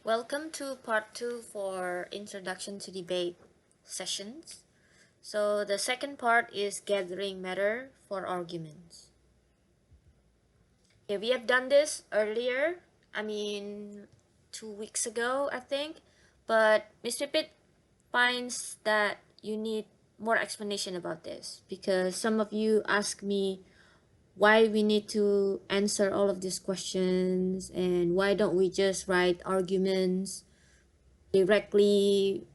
Welcome to part 2 for Introduction to Debate sessions. So the second part is gathering matter for arguments. Okay, we have done this earlier, 2 weeks ago, I think, but Mr. Pitt finds that you need more explanation about this because some of you ask me why we need to answer all of these questions and why don't we just write arguments directly,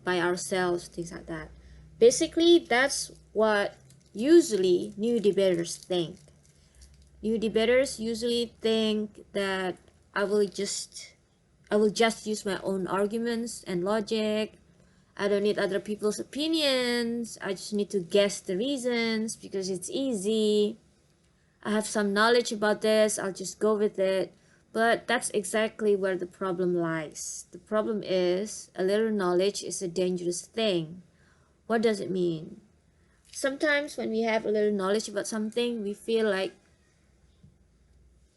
by ourselves, things like that. Basically, that's what usually new debaters think. New debaters usually think that I will just use my own arguments and logic. I don't need other people's opinions. I just need to guess the reasons because it's easy. I have some knowledge about this. I'll just go with it. But that's exactly where the problem lies. The problem is a little knowledge is a dangerous thing. What does it mean? Sometimes when we have a little knowledge about something, we feel like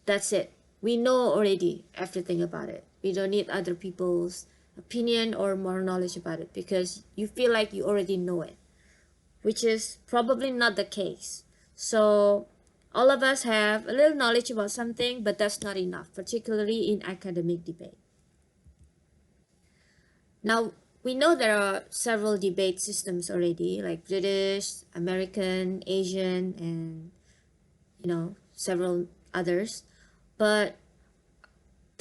that's it. We know already everything about it. We don't need other people's opinion or more knowledge about it because you feel like you already know it, which is probably not the case. So all of us have a little knowledge about something, but that's not enough, particularly in academic debate. Now, we know there are several debate systems already, like British, American, Asian, and several others. But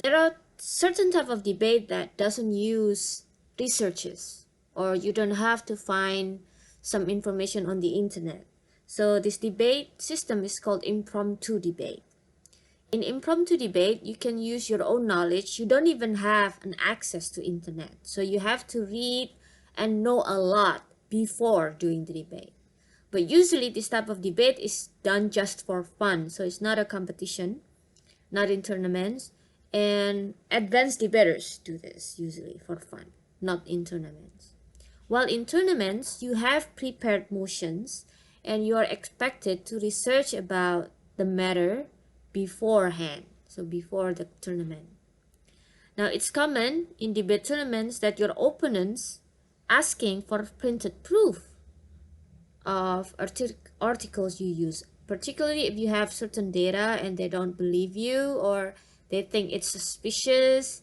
there are certain type of debate that doesn't use researches, or you don't have to find some information on the internet. So this debate system is called impromptu debate. In impromptu debate, you can use your own knowledge. You don't even have an access to internet. So you have to read and know a lot before doing the debate. But usually this type of debate is done just for fun. So it's not a competition, not in tournaments. And advanced debaters do this usually for fun, not in tournaments. While in tournaments, you have prepared motions and you are expected to research about the matter beforehand, so before the tournament. Now, it's common in debate tournaments that your opponents asking for printed proof of articles you use, particularly if you have certain data and they don't believe you or they think it's suspicious,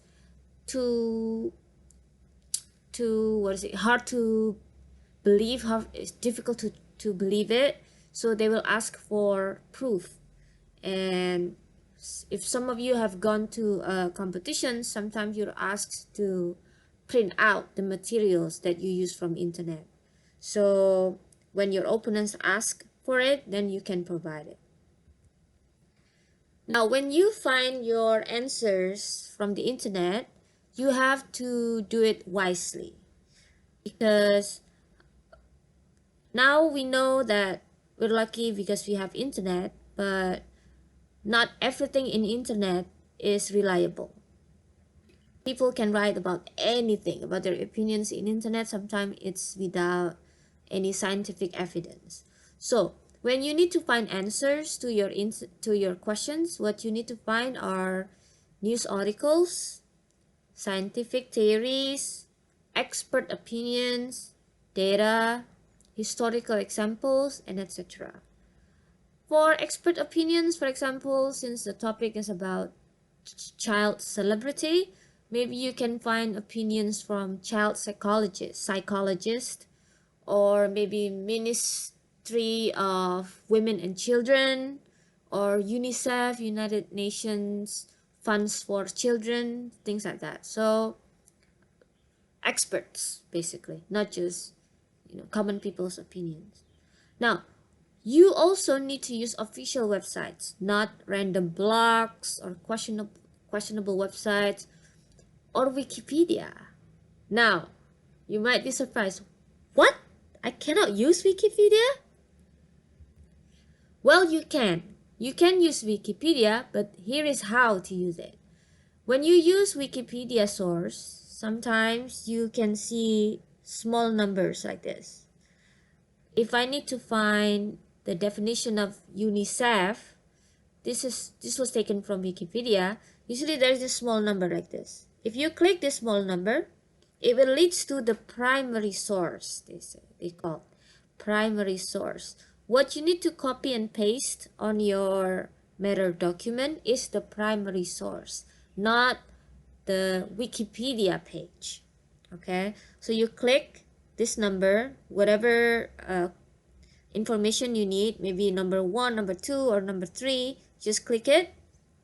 hard to believe, how it's difficult to believe it, so they will ask for proof. And if some of you have gone to a competition, sometimes you're asked to print out the materials that you use from internet. So when your opponents ask for it, then you can provide it. Now, when you find your answers from the internet, you have to do it wisely because now we know that we're lucky because we have internet, but not everything in internet is reliable. People can write about anything, about their opinions in internet. Sometimes it's without any scientific evidence. So when you need to find answers to your questions, what you need to find are news articles, scientific theories, expert opinions, data, historical examples, and etc. For expert opinions, for example, since the topic is about child celebrity, maybe you can find opinions from child psychologists, or maybe Ministry of Women and Children, or UNICEF, United Nations Funds for Children, things like that. So experts, basically, not just common people's opinions. Now, you also need to use official websites, not random blogs or questionable websites or Wikipedia. Now, you might be surprised. What? I cannot use Wikipedia? Well, you can. You can use Wikipedia, but here is how to use it. When you use Wikipedia source, sometimes you can see small numbers like this. If I need to find the definition of UNICEF, this was taken from Wikipedia. Usually there is a small number like this. If you click this small number, it will lead to the primary source. They call primary source. What you need to copy and paste on your Matter document is the primary source, not the Wikipedia page. Okay, so you click this number, whatever information you need, maybe number 1, number 2, or number 3, just click it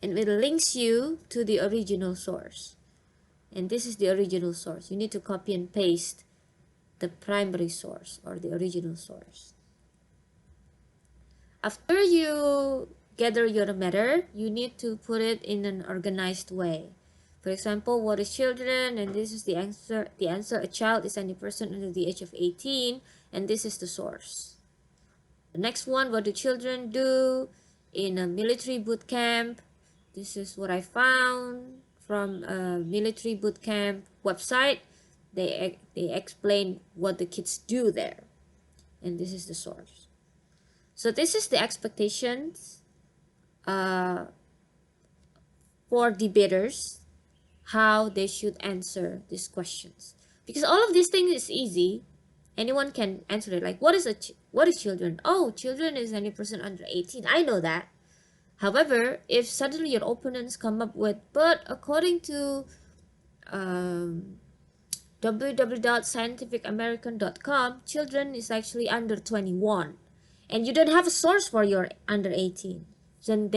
and it links you to the original source. And this is the original source. You need to copy and paste the primary source or the original source. After you gather your matter, you need to put it in an organized way. For example, what is children? And this is the answer. The answer, a child is any person under the age of 18, and this is the source. The next one, what do children do in a military boot camp? This is what I found from a military boot camp website. They explain what the kids do there, and this is the source. So this is the expectations for debaters, how they should answer these questions. Because all of these things is easy, anyone can answer it. Like, what is children? Oh, children is any person under 18. I know that. However, if suddenly your opponents come up with, but according to www.scientificamerican.com, children is actually under 21, and you don't have a source for your under 18, then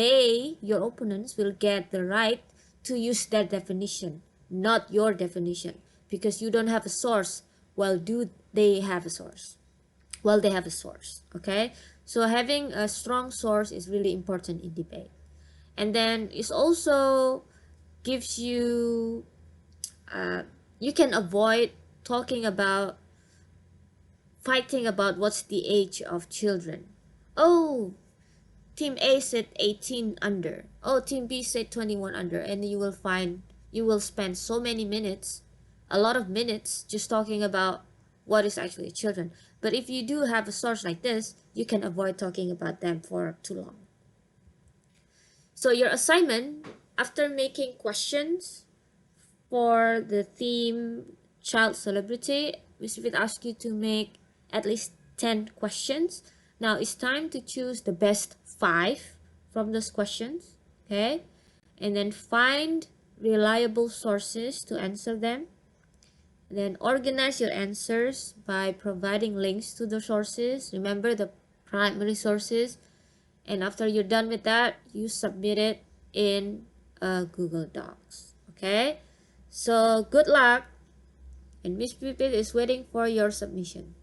your opponents will get the right to use that definition, not your definition, because you don't have a source. Well, do they have a source? Well, they have a source. Okay, so having a strong source is really important in debate. And then it also gives you you can avoid fighting about what's the age of children. Oh, team A said 18 under. Oh, team B said 21 under. And you will spend so many minutes, a lot of minutes, just talking about what is actually children. But if you do have a source like this, you can avoid talking about them for too long. So your assignment, after making questions for the theme child celebrity, Mr. Fit asks you to make at least 10 questions. Now it's time to choose the best 5 from those questions, okay? And then find reliable sources to answer them. Then organize your answers by providing links to the sources. Remember the primary sources. And after you're done with that, you submit it in Google Docs. Okay? So good luck. And Miss Pipit is waiting for your submission.